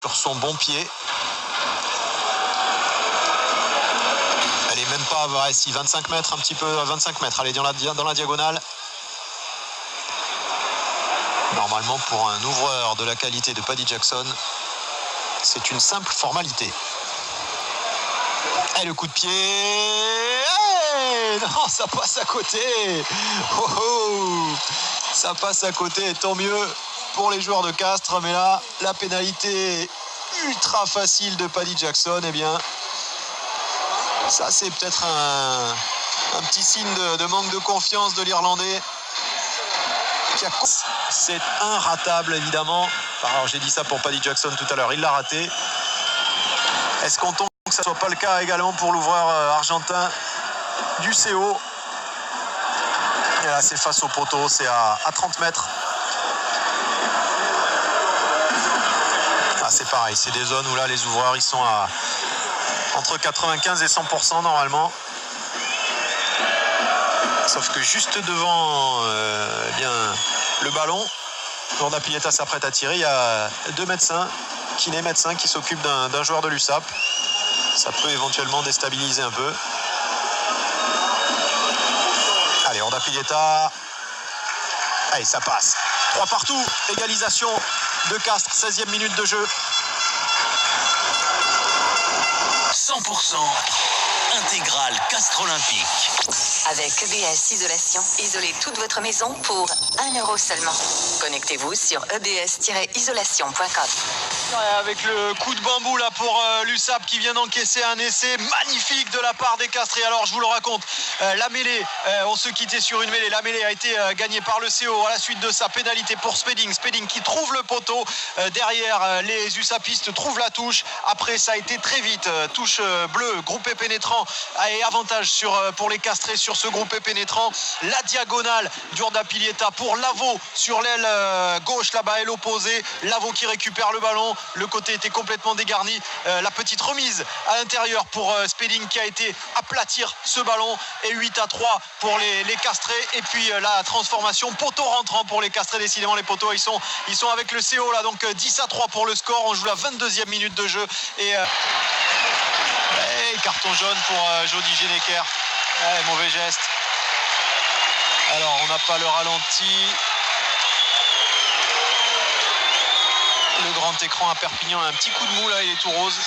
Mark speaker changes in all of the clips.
Speaker 1: sur son bon pied. Elle est même pas, ouais, si 25 mètres, un petit peu, 25 mètres. Elle est dans la diagonale. Normalement, pour un ouvreur de la qualité de Paddy Jackson, c'est une simple formalité. Et le coup de pied. Hey, non, ça passe à côté. Oh, oh, ça passe à côté, tant mieux pour les joueurs de Castres. Mais là, la pénalité ultra facile de Paddy Jackson, eh bien, ça c'est peut-être un petit signe de manque de confiance de l'Irlandais. C'est inratable, évidemment. Alors, j'ai dit ça pour Paddy Jackson tout à l'heure, il l'a raté. Est-ce qu'on tombe que ça ne soit pas le cas également pour l'ouvreur argentin du CO? Et là, c'est face au poteau, c'est à 30 mètres. Ah, c'est pareil, c'est des zones où là, les ouvreurs, ils sont à entre 95 et 100% normalement. Sauf que juste devant eh bien, le ballon, Jordan Pilieta s'apprête à tirer. Il y a deux médecins, kinés médecins, qui s'occupent d'un joueur de l'USAP. Ça peut éventuellement déstabiliser un peu. Allez, Jordan Pilieta. Allez, ça passe. 3 partout. Égalisation de Castres, 16e minute de jeu.
Speaker 2: 100% intégral Castres Olympique.
Speaker 3: Avec EBS Isolation, isolez toute votre maison pour 1 € seulement. Connectez-vous sur ebs-isolation.com.
Speaker 1: Avec le coup de bambou là pour l'USAP qui vient d'encaisser un essai magnifique de la part des Castrés. Alors je vous le raconte, la mêlée, on se quittait sur une mêlée. La mêlée a été gagnée par le CO à la suite de sa pénalité pour Spedding. Spedding qui trouve le poteau. Derrière, les USAPistes trouvent la touche. Après, ça a été très vite. Touche bleue, groupé pénétrant et avantage pour les Castrés sur ce groupé pénétrant. La diagonale d'Urda Pilieta pour Lavaux sur l'aile gauche là-bas, aile opposée. Lavaux qui récupère le ballon. Le côté était complètement dégarni. La petite remise à l'intérieur pour Spedding qui a été aplatir ce ballon. Et 8-3 pour les Castrés. Et puis la transformation, poteau rentrant pour les Castrés. Décidément, les poteaux, ils sont avec le CO là. Donc 10-3 pour le score. On joue la 22e minute de jeu. Et carton jaune pour Jody Geneker. Mauvais geste. Alors, on n'a pas le ralenti. Le grand écran à Perpignan a un petit coup de mou là, il est tout rose.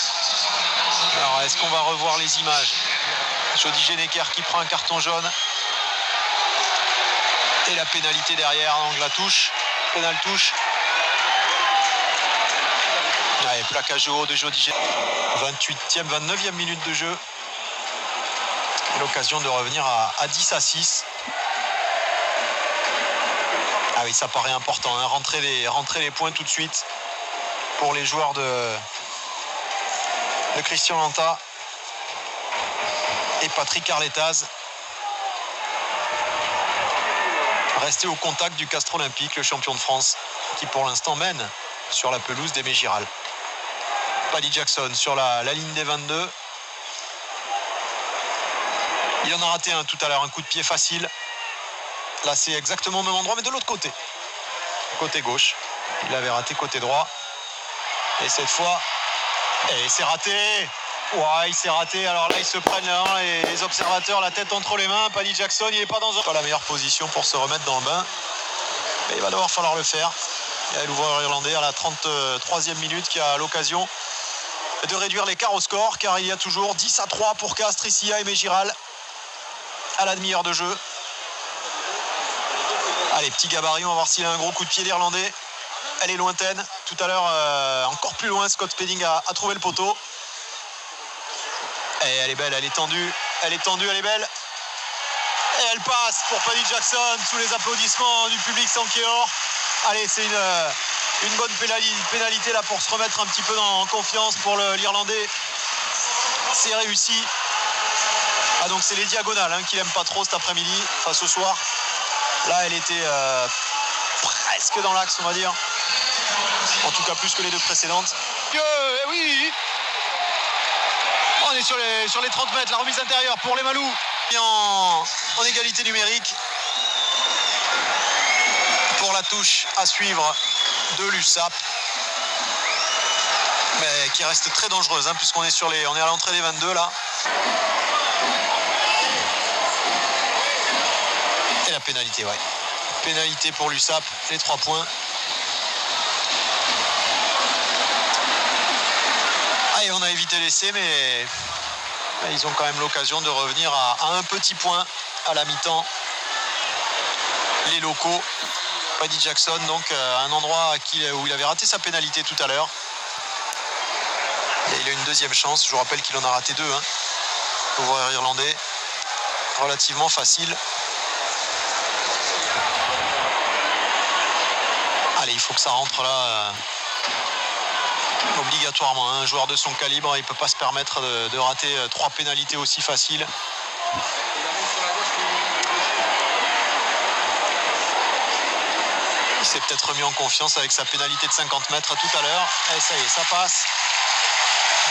Speaker 1: Alors, est-ce qu'on va revoir les images? Jody Geneker qui prend un carton jaune. Et la pénalité derrière, donc la touche. Pénale touche. Allez, plaquage haut de Jody Geneker. 28e, 29e minute de jeu. L'occasion de revenir à 10-6. Ah oui, ça paraît important, hein. Rentrer les points tout de suite pour les joueurs de Christian Lanta et Patrick Arletaz. Rester au contact du Castres Olympique, le champion de France, qui pour l'instant mène sur la pelouse d'Aimé Giral. Paddy Jackson sur la ligne des 22. Il en a raté un tout à l'heure, un coup de pied facile. Là, c'est exactement au même endroit, mais de l'autre côté. Côté gauche. Il avait raté côté droit. Et cette fois, c'est raté. Ouais, il s'est raté. Alors là, ils se prennent les observateurs la tête entre les mains. Paddy Jackson, il n'est pas pas la meilleure position pour se remettre dans le bain. Mais il va devoir falloir le faire. Il y a l'ouvreur irlandais à la 33e minute qui a l'occasion de réduire l'écart au score, car il y a toujours 10-3 pour Castres ici à Aimé Giral à la demi-heure de jeu. Allez, petit gabarit, on va voir s'il a un gros coup de pied l'Irlandais. Elle est lointaine. Tout à l'heure, encore plus loin, Scott Spedding a trouvé le poteau. Et elle est belle, elle est tendue. Elle est tendue, elle est belle. Et elle passe pour Paddy Jackson sous les applaudissements du public Sankeor. Allez, c'est une bonne pénalité là pour se remettre un petit peu en confiance pour l'Irlandais. C'est réussi. Ah, donc c'est les diagonales qu'il n'aime pas trop cet après-midi, enfin ce soir. Là, elle était presque dans l'axe, on va dire. En tout cas, plus que les deux précédentes. Oui. On est sur les 30 mètres. La remise intérieure pour les Malous. En égalité numérique. Pour la touche à suivre de l'USAP. qui reste très dangereuse, hein, puisqu'on est on est à l'entrée des 22 là. Et la pénalité, ouais. Pénalité pour l'USAP, les 3 points. Et on a évité l'essai, mais ils ont quand même l'occasion de revenir à un petit point à la mi-temps. Les locaux, Eddie Jackson, donc un endroit où il avait raté sa pénalité tout à l'heure. Et il a une deuxième chance. Je vous rappelle qu'il en a raté 2. L'ouvreur irlandais, relativement facile. Allez, il faut que ça rentre là. Obligatoirement, un joueur de son calibre, il ne peut pas se permettre de rater 3 pénalités aussi faciles. Il s'est peut-être remis en confiance avec sa pénalité de 50 mètres tout à l'heure. Et ça y est, ça passe.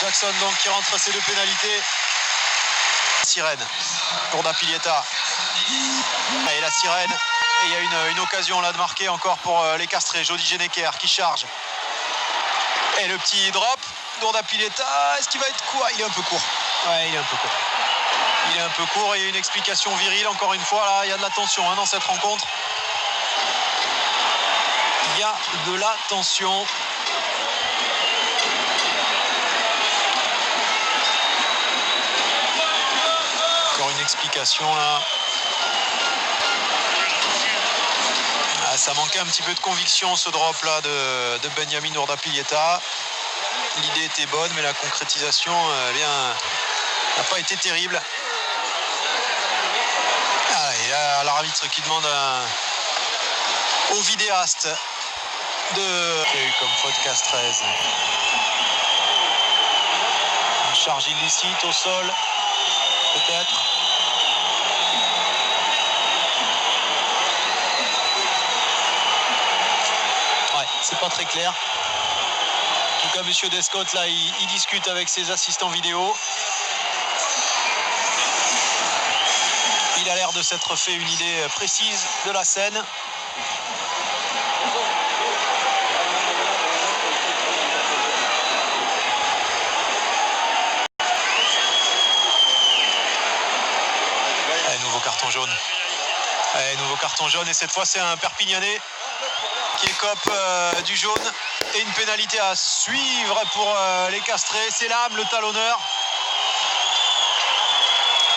Speaker 1: Jackson donc qui rentre ses 2 pénalités. Sirène pour Dapilieta. Et la sirène. Et il y a une occasion là de marquer encore pour les Castrés. Jody Genecker qui charge. Et le petit drop d'Ordapileta, est-ce qu'il va être quoi? Il est un peu court. Ouais, il est un peu court. Il est un peu court et il y a une explication virile encore une fois. Là, il y a de la tension dans cette rencontre. Il y a de la tension. Encore une explication là. Ça manquait un petit peu de conviction ce drop là de Benjamin Ordapileta. L'idée était bonne mais la concrétisation n'a pas été terrible. Et là l'arbitre qui demande au vidéaste de comme faute Castrez. Une charge illicite au sol peut-être. C'est pas très clair. En tout cas, monsieur Descott, là, il discute avec ses assistants vidéo. Il a l'air de s'être fait une idée précise de la scène. Nouveau carton jaune. Nouveau carton jaune et cette fois c'est un Perpignanais qui écope du jaune et une pénalité à suivre pour les Castrés. C'est Lam, le talonneur,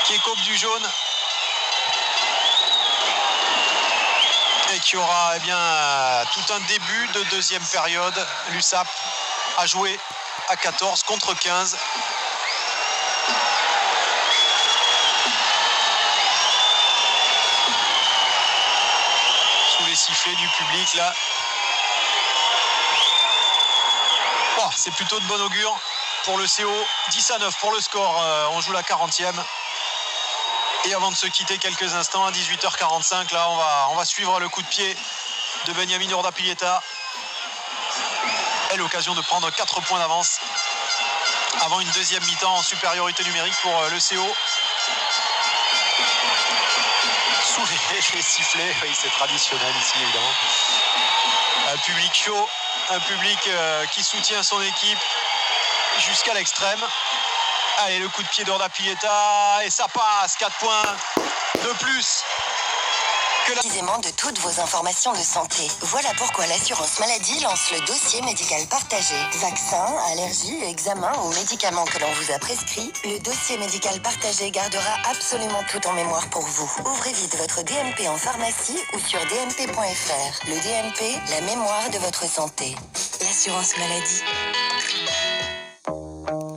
Speaker 1: qui écope du jaune et qui aura tout un début de deuxième période. L'USAP a joué à 14 contre 15. Sous les sifflets du public là. Bon, c'est plutôt de bon augure pour le CO. 10-9 pour le score. On joue la 40e. Et avant de se quitter quelques instants, à 18h45, là, on va suivre le coup de pied de Benjamin Ordapileta. Et l'occasion de prendre 4 points d'avance avant une deuxième mi-temps en supériorité numérique pour le CO. Sous les sifflets, oui, c'est traditionnel ici évidemment. Un public chaud, un public qui soutient son équipe jusqu'à l'extrême. Allez, le coup de pied d'Ordapileta et ça passe, 4 points de plus.
Speaker 4: Précisément de toutes vos informations de santé. Voilà pourquoi l'assurance maladie lance le dossier médical partagé. Vaccins, allergies, examens ou médicaments que l'on vous a prescrits, le dossier médical partagé gardera absolument tout en mémoire pour vous. Ouvrez vite votre DMP en pharmacie ou sur dmp.fr. Le DMP, la mémoire de votre santé. L'assurance maladie.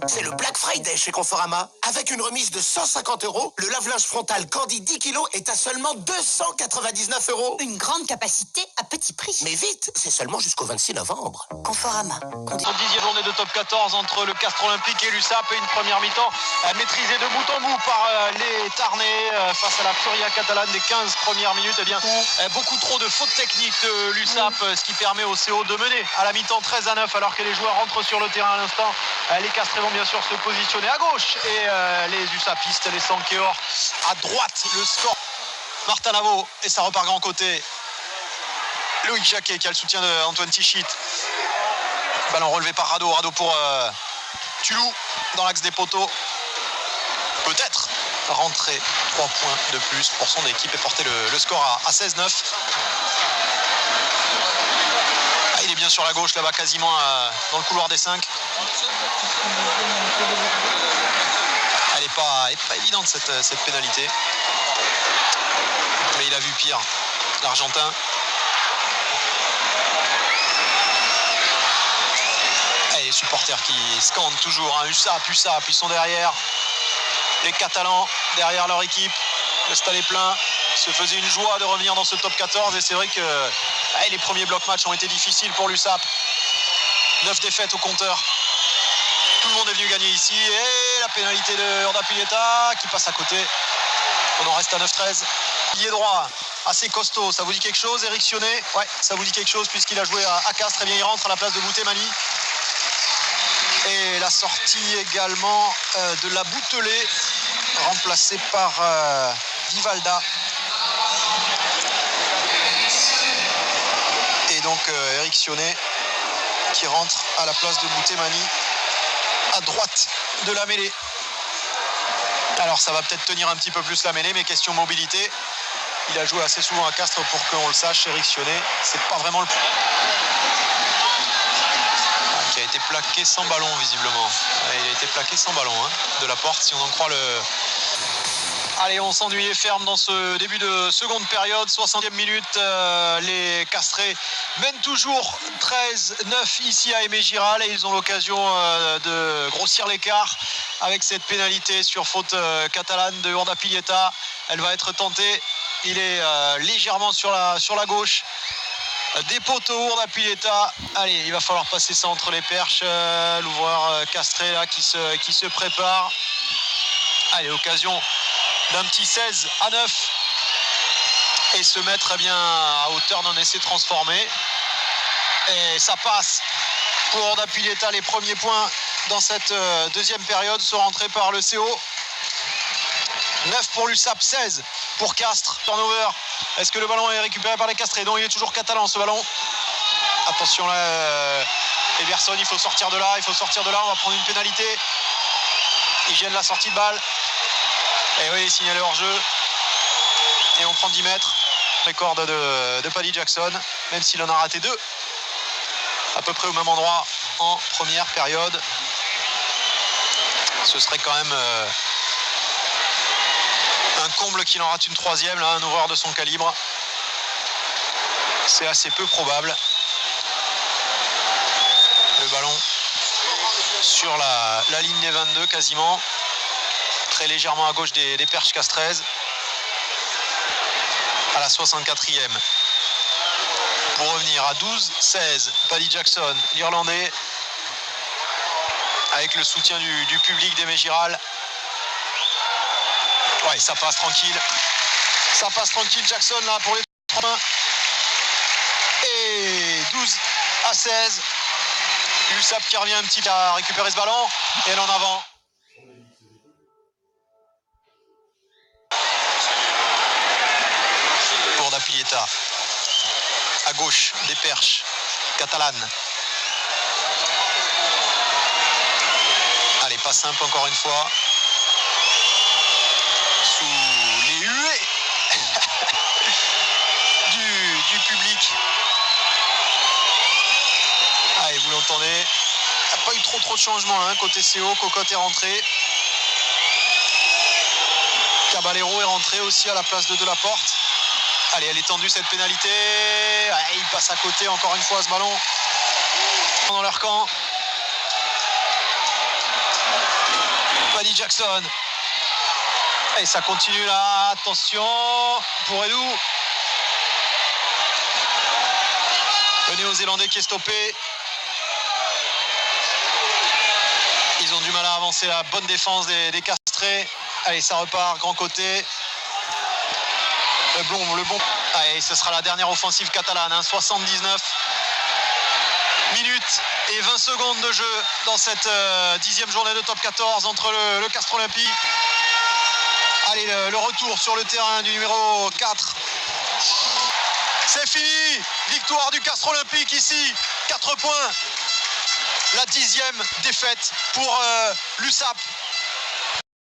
Speaker 5: C'est le Black Friday chez Conforama. Avec une remise de 150 €, le lave-linge frontal Candy 10 kg est à seulement 299 €.
Speaker 4: Une grande capacité à petit prix.
Speaker 5: Mais vite, c'est seulement jusqu'au 26 novembre.
Speaker 4: Conforama.
Speaker 1: 10e journée de top 14 entre le Castres Olympique et l'USAP et une première mi-temps maîtrisée de bout en bout par les Tarnais face à la Furia catalane des 15 premières minutes. Eh bien, beaucoup trop de fautes techniques de l'USAP, ce qui permet au CO de mener à la mi-temps 13-9 alors que les joueurs rentrent sur le terrain à l'instant. Les Castrés vont bien sûr se positionner à gauche et les USAPistes, les Sankéors à droite. Le score, Martin Lavaux et ça repart grand côté. Loïc Jacquet qui a le soutien d'Antoine Tichit. Ballon relevé par Rado. Rado pour Tulou dans l'axe des poteaux. Peut-être rentrer 3 points de plus pour son équipe et porter le score à 16-9. Ah, il est bien sur la gauche là-bas, quasiment dans le couloir des 5. Elle n'est pas évidente cette pénalité. Mais il a vu pire, l'Argentin. Et les supporters qui scandent toujours, hein. USAP, ils sont derrière. Les Catalans derrière leur équipe. Le stade est plein. Se faisait une joie de revenir dans ce top 14. Et c'est vrai que les premiers blocs matchs ont été difficiles pour l'USAP. 9 défaites au compteur. Tout le monde est venu gagner ici. Et la pénalité de Urdapilleta qui passe à côté. On en reste à 9-13. Pilier droit, assez costaud. Ça vous dit quelque chose, Eric Sionnet? Ouais, ça vous dit quelque chose puisqu'il a joué à Castres. Eh bien, il rentre à la place de Boutemani. Et la sortie également de la Boutelet, remplacée par Vivalda. Et donc Eric Sionnet qui rentre à la place de Boutemani à droite de la mêlée. Alors ça va peut-être tenir un petit peu plus la mêlée, mais question mobilité. Il a joué assez souvent à Castres pour qu'on le sache, Eric Sionnet. C'est pas vraiment le... Qui a été plaqué sans ballon visiblement. Il a été plaqué sans ballon de la porte si on en croit le... Allez, on s'ennuyait ferme dans ce début de seconde période. 60e minute, les Castrés mènent toujours 13-9 ici à Aimé Giral et ils ont l'occasion de grossir l'écart avec cette pénalité sur faute catalane de Urdapilleta. Elle va être tentée. Il est légèrement sur la gauche. Des poteaux, Urdapilleta. Allez, il va falloir passer ça entre les perches. L'ouvreur castré là qui se prépare. Allez, occasion d'un petit 16-9 et se mettre bien à hauteur d'un essai transformé. Et ça passe pour Urdapilleta. Les premiers points dans cette deuxième période sont rentrés par le CO. 9 pour l'USAP, 16 pour Castres. Turnover. Est-ce que le ballon est récupéré par les Castrés? Non, il est toujours catalan ce ballon. Attention là, Eberson, il faut sortir de là. On va prendre une pénalité. Il gêne la sortie de balle. Et oui, signalé hors jeu. Et on prend 10 mètres. Record de Paddy Jackson, même s'il en a raté 2. À peu près au même endroit en première période. Ce serait quand même un comble qu'il en rate une troisième, là, un ouvreur de son calibre. C'est assez peu probable. Le ballon sur la ligne des 22 quasiment. Très légèrement à gauche des perches castraises. À la 64e. Pour revenir à 12-16, Paddy Jackson, l'Irlandais, avec le soutien du public d'Aimé Giral. Ouais, ça passe tranquille. Jackson là pour les 3 points. Et 12-16. USAP qui revient un petit peu à récupérer ce ballon. Et elle en avant. Pour Urdapilleta. À gauche, des perches catalanes. Allez, pas simple encore une fois. Sous les huées du public. Allez, vous l'entendez. Il n'y a pas eu trop de changements côté CO. Cocotte est rentré. Caballero est rentré aussi à la place de Delaporte. Allez, elle est tendue cette pénalité. Il passe à côté encore une fois ce ballon. Dans leur camp. Paddy Jackson. Et ça continue là. Attention pour Edou. Le Néo-Zélandais qui est stoppé. Ils ont du mal à avancer. La bonne défense des Castrés. Allez, ça repart. Grand côté. Le bon. Allez, ce sera la dernière offensive catalane. 79 minutes et 20 secondes de jeu dans cette 10e journée de top 14 entre le Castres Olympique. Allez, le retour sur le terrain du numéro 4. C'est fini. Victoire du Castres Olympique ici. 4 points la 10e défaite pour l'USAP.